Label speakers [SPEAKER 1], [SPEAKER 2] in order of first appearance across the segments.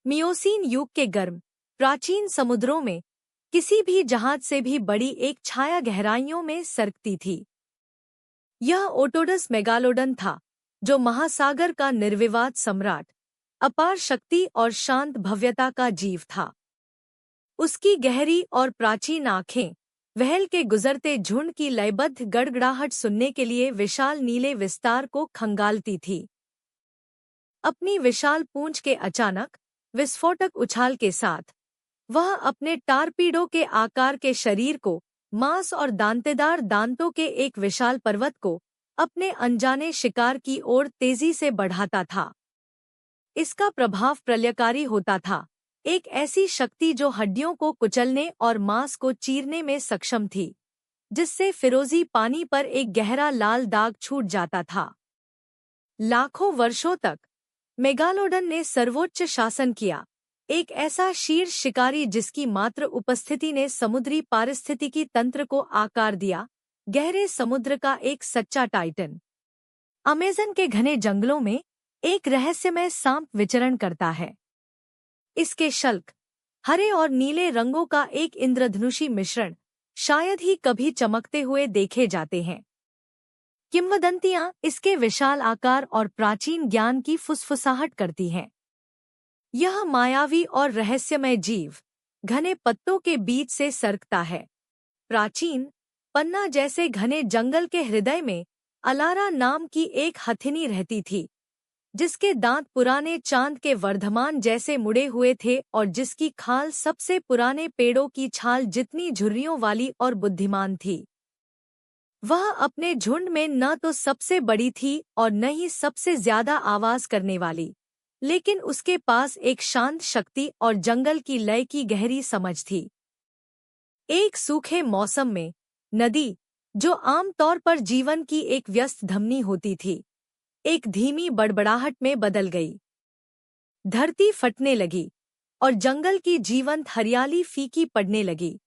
[SPEAKER 1] Miocene युग के गर्म प्राचीन समुद्रों में किसी भी जहाज से भी बड़ी एक छाया गहराइयों में सरकती थी। यह ओटोडस मेगालोडन था, जो महासागर का निर्विवाद सम्राट, अपार शक्ति और शांत भव्यता का जीव था। उसकी गहरी और प्राचीन आंखें वहल के गुजरते झुंड की लयबद्ध गड़गड़ाहट सुनने के लिए विशाल नीले विस्तार को खंगालती थी। अपनी विशाल पूंछ के अचानक विस्फोटक उछाल के साथ वह अपने टारपीडो के आकार के शरीर को, मांस और दांतेदार दांतों के एक विशाल पर्वत को अपने अनजाने शिकार की ओर तेजी से बढ़ाता था। इसका प्रभाव प्रलयकारी होता था, एक ऐसी शक्ति जो हड्डियों को कुचलने और मांस को चीरने में सक्षम थी, जिससे फिरोजी पानी पर एक गहरा लाल दाग छूट जाता था। लाखों वर्षों तक मेगालोडन ने सर्वोच्च शासन किया, एक ऐसा शीर्ष शिकारी जिसकी मात्र उपस्थिति ने समुद्री पारिस्थितिकी तंत्र को आकार दिया, गहरे समुद्र का एक सच्चा टाइटन। अमेज़न के घने जंगलों में एक रहस्यमय सांप विचरण करता है। इसके शल्क, हरे और नीले रंगों का एक इंद्रधनुषी मिश्रण, शायद ही कभी चमकते हुए देखे जाते हैं। किंवदंतियां इसके विशाल आकार और प्राचीन ज्ञान की फुसफुसाहट करती हैं। यह मायावी और रहस्यमय जीव घने पत्तों के बीच से सरकता है। प्राचीन पन्ना जैसे घने जंगल के हृदय में अलारा नाम की एक हथिनी रहती थी, जिसके दांत पुराने चांद के वर्धमान जैसे मुड़े हुए थे और जिसकी खाल सबसे पुराने पेड़ों की छाल जितनी झुर्रियों वाली और बुद्धिमान थी। वह अपने झुंड में न तो सबसे बड़ी थी और न ही सबसे ज्यादा आवाज करने वाली, लेकिन उसके पास एक शांत शक्ति और जंगल की लय की गहरी समझ थी। एक सूखे मौसम में नदी, जो आमतौर पर जीवन की एक व्यस्त धमनी होती थी, एक धीमी बड़बड़ाहट में बदल गई। धरती फटने लगी और जंगल की जीवंत हरियाली फीकी पड़ने लगी।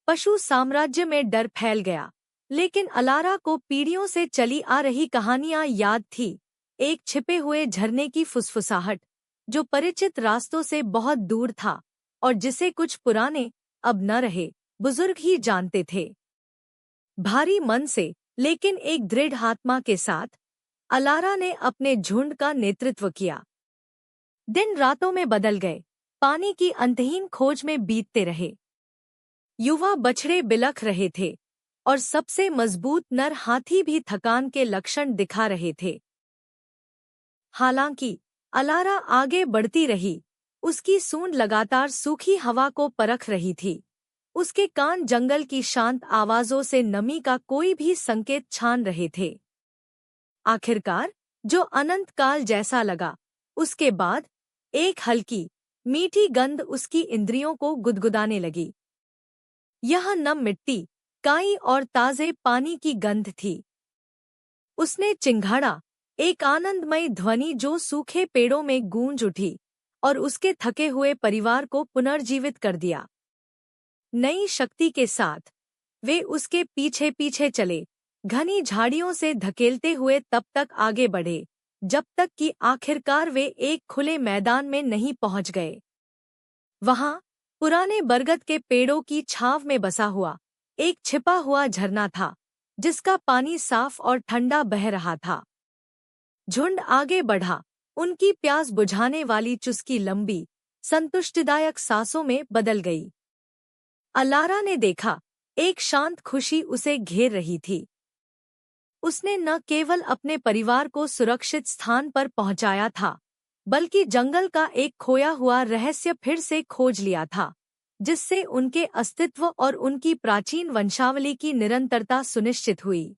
[SPEAKER 1] पशु साम्राज्य में डर फैल गया, लेकिन अलारा को पीढ़ियों से चली आ रही कहानियां याद थी। एक छिपे हुए झरने की फुसफुसाहट, जो परिचित रास्तों से बहुत दूर था और जिसे कुछ पुराने, अब न रहे बुजुर्ग ही जानते थे। भारी मन से, लेकिन एक दृढ़ आत्मा के साथ, अलारा ने अपने झुंड का नेतृत्व किया। दिन रातों में बदल गए, पानी की अंतहीन खोज में बीतते रहे। युवा बछड़े बिलख रहे थे और सबसे मजबूत नर हाथी भी थकान के लक्षण दिखा रहे थे। हालांकि अलारा आगे बढ़ती रही, उसकी सूंड लगातार सूखी हवा को परख रही थी। उसके कान जंगल की शांत आवाजों से नमी का कोई भी संकेत छान रहे थे। आखिरकार, जो अनंत काल जैसा लगा, उसके बाद एक हल्की, मीठी गंध उसकी इंद्रियों को गुदगुदाने लगी। यह नम मिट्टी, काई और ताजे पानी की गंध थी। उसने चिंघाड़ा, एक आनंदमय ध्वनि जो सूखे पेड़ों में गूंज उठी और उसके थके हुए परिवार को पुनर्जीवित कर दिया। नई शक्ति के साथ वे उसके पीछे पीछे चले, घनी झाड़ियों से धकेलते हुए तब तक आगे बढ़े जब तक कि आखिरकार वे एक खुले मैदान में नहीं पहुंच गए। वहां पुराने बरगद के पेड़ों की छांव में बसा हुआ एक छिपा हुआ झरना था, जिसका पानी साफ और ठंडा बह रहा था। झुंड आगे बढ़ा, उनकी प्यास बुझाने वाली चुस्की लंबी, संतुष्टिदायक सांसों में बदल गई। अलारा ने देखा, एक शांत खुशी उसे घेर रही थी। उसने न केवल अपने परिवार को सुरक्षित स्थान पर पहुंचाया था, बल्कि जंगल का एक खोया हुआ रहस्य फिर से खोज लिया था, जिससे उनके अस्तित्व और उनकी प्राचीन वंशावली की निरंतरता सुनिश्चित हुई।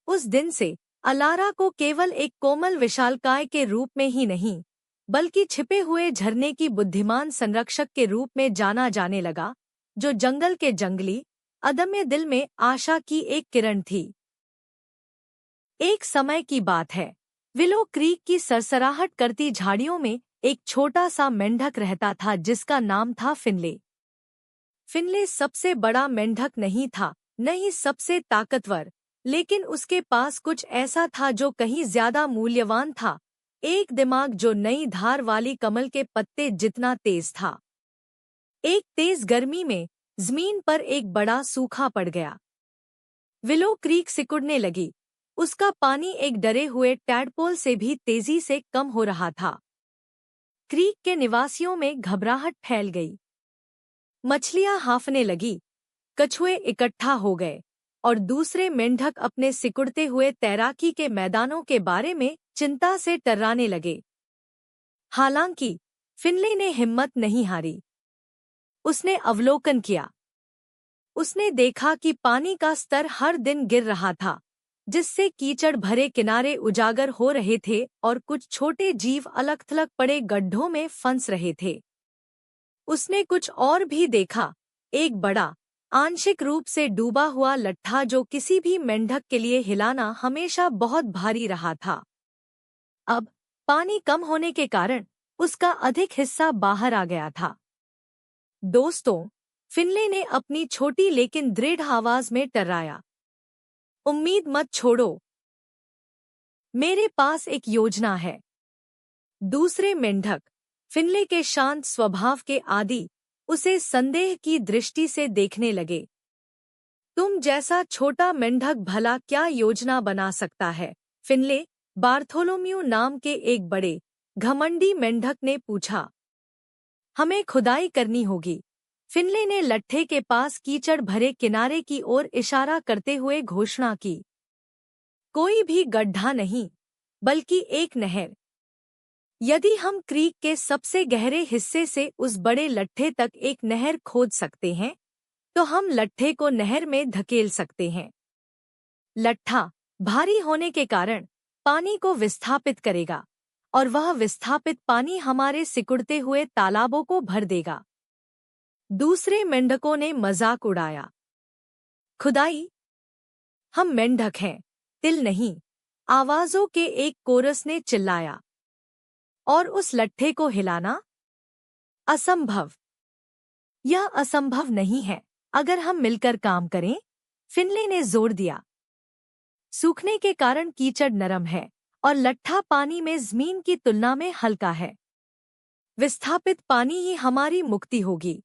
[SPEAKER 1] उस दिन से अलारा को केवल एक कोमल विशालकाय के रूप में ही नहीं, बल्कि छिपे हुए झरने की बुद्धिमान संरक्षक के रूप में जाना जाने लगा, जो जंगल के जंगली, अदम्य दिल में आशा की एक किरण थी। एक समय की बात है, विलो क्रीक की सरसराहट करती झाड़ियों में एक छोटा सा मेंढक रहता था जिसका नाम था फिनले। फिनले सबसे बड़ा मेंढक नहीं था, न ही सबसे ताकतवर, लेकिन उसके पास कुछ ऐसा था जो कहीं ज्यादा मूल्यवान था, एक दिमाग जो नई धार वाली कमल के पत्ते जितना तेज था। एक तेज गर्मी में जमीन पर एक बड़ा सूखा पड़ गया। विलो क्रीक सिकुड़ने लगी। उसका पानी एक डरे हुए टैडपोल से भी तेजी से कम हो रहा था। क्रीक के निवासियों में घबराहट फैल गई। मछलियां हांफने लगी, कछुए इकट्ठा हो गए और दूसरे मेंढक अपने सिकुड़ते हुए तैराकी के मैदानों के बारे में चिंता से टर्राने लगे। हालांकि फिनले ने हिम्मत नहीं हारी। उसने अवलोकन किया। उसने देखा कि पानी का स्तर हर दिन गिर रहा था, जिससे कीचड़ भरे किनारे उजागर हो रहे थे और कुछ छोटे जीव अलग थलग पड़े गड्ढों में फंस रहे थे। उसने कुछ और भी देखा, एक बड़ा, आंशिक रूप से डूबा हुआ लट्ठा जो किसी भी मेंढक के लिए हिलाना हमेशा बहुत भारी रहा था। अब पानी कम होने के कारण उसका अधिक हिस्सा बाहर आ गया था। दोस्तों, फिनले ने अपनी छोटी लेकिन दृढ़ आवाज में टर्राया, उम्मीद मत छोड़ो, मेरे पास एक योजना है। दूसरे मेंढक, फिनले के शांत स्वभाव के आदी, उसे संदेह की दृष्टि से देखने लगे। तुम जैसा छोटा मेंढक भला क्या योजना बना सकता है? फिनले, बार्थोलोम्यू नाम के एक बड़े, घमंडी मेंढक ने पूछा। हमें खुदाई करनी होगी। फिनले ने लट्ठे के पास कीचड़ भरे किनारे की ओर इशारा करते हुए घोषणा की। कोई भी गड्ढा नहीं, बल्कि एक नहर। यदि हम क्रीक के सबसे गहरे हिस्से से उस बड़े लट्ठे तक एक नहर खोद सकते हैं, तो हम लट्ठे को नहर में धकेल सकते हैं। लट्ठा भारी होने के कारण पानी को विस्थापित करेगा और वह विस्थापित पानी हमारे सिकुड़ते हुए तालाबों को भर देगा। दूसरे मेंढकों ने मजाक उड़ाया। खुदाई? हम मेंढक हैं, तिल नहीं, आवाजों के एक कोरस ने चिल्लाया। और उस लट्ठे को हिलाना? असंभव। यह असंभव नहीं है अगर हम मिलकर काम करें, फिनले ने जोर दिया। सूखने के कारण कीचड़ नरम है और लट्ठा पानी में जमीन की तुलना में हल्का है। विस्थापित पानी ही हमारी मुक्ति होगी।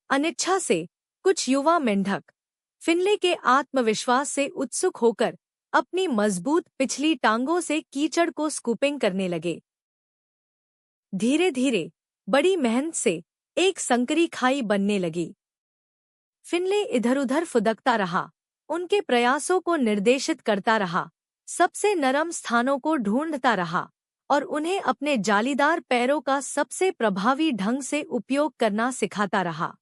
[SPEAKER 1] अनिच्छा से कुछ युवा मेंढक फिनले के आत्मविश्वास से उत्सुक होकर अपनी मजबूत पिछली टांगों से कीचड़ को स्कूपिंग करने लगे। धीरे धीरे बड़ी मेहनत से एक संकरी खाई बनने लगी। फिनले इधर-उधर फुदकता रहा, उनके प्रयासों को निर्देशित करता रहा, सबसे नरम स्थानों को ढूंढता रहा और उन्हें अपने जालीदार पैरों का सबसे प्रभावी ढंग से उपयोग करना सिखाता रहा।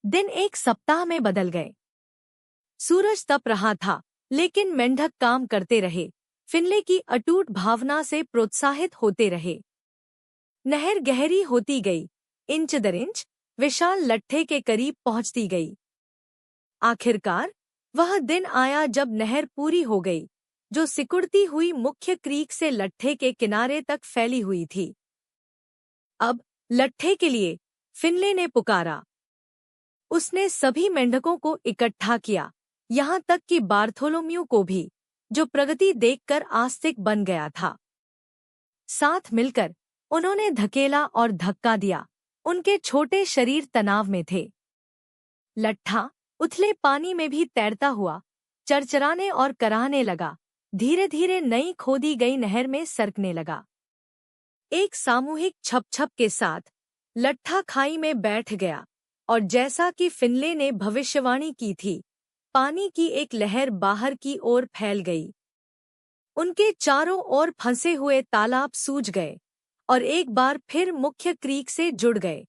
[SPEAKER 1] दिन एक सप्ताह में बदल गए। सूरज तप रहा था, लेकिन मेंढक काम करते रहे, फिनले की अटूट भावना से प्रोत्साहित होते रहे। नहर गहरी होती गई, इंच दर इंच विशाल लट्ठे के करीब पहुंचती गई। आखिरकार वह दिन आया जब नहर पूरी हो गई, जो सिकुड़ती हुई मुख्य क्रीक से लट्ठे के किनारे तक फैली हुई थी। अब लट्ठे के लिए, फिनले ने पुकारा। उसने सभी मेंढकों को इकट्ठा किया, यहाँ तक कि बार्थोलोम्यू को भी, जो प्रगति देखकर आस्तिक बन गया था। साथ मिलकर उन्होंने धकेला और धक्का दिया। उनके छोटे शरीर तनाव में थे। लट्ठा उथले पानी में भी तैरता हुआ चरचराने और कराहने लगा, धीरे धीरे नई खोदी गई नहर में सरकने लगा। एक सामूहिक छप-छप के साथ लट्ठा खाई में बैठ गया और जैसा कि फिनले ने भविष्यवाणी की थी, पानी की एक लहर बाहर की ओर फैल गई। उनके चारों ओर फंसे हुए तालाब सूज गए और एक बार फिर मुख्य क्रीक से जुड़ गए।